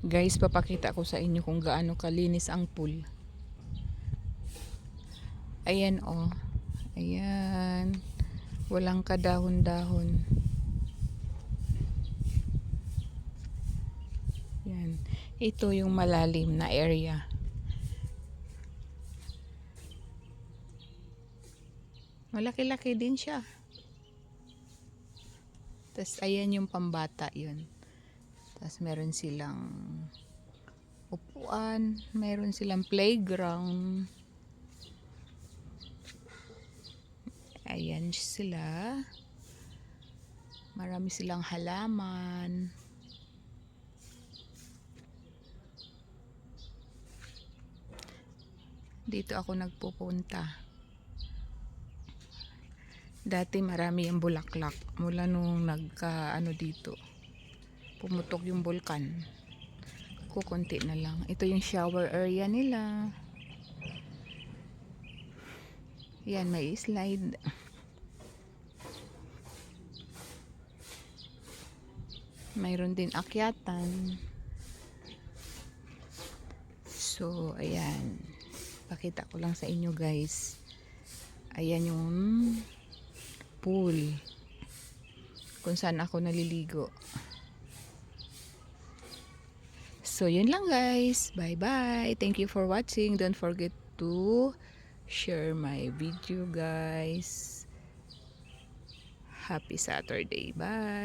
Guys, papakita ko sa inyo kung gaano kalinis ang pool. Ayan oh. Ayan. Walang kadahon-dahon. Yan. Ito yung malalim na area. Malaki-laki din siya. Tapos ayan yung pambata yun. Tapos meron silang upuan, meron silang playground. Ayan sila. Marami silang halaman. Dito ako nagpupunta. Dati marami yung bulaklak mula nung dito. Pumutok yung bulkan. Kukunti na lang. Ito yung shower area nila. Yan, may slide. Mayroon din akyatan. So, ayan. Pakita ko lang sa inyo guys. Ayan yung pool. Kung saan ako naliligo. So, yun lang guys. Bye-bye. Thank you for watching. Don't forget to share my video guys. Happy Saturday. Bye.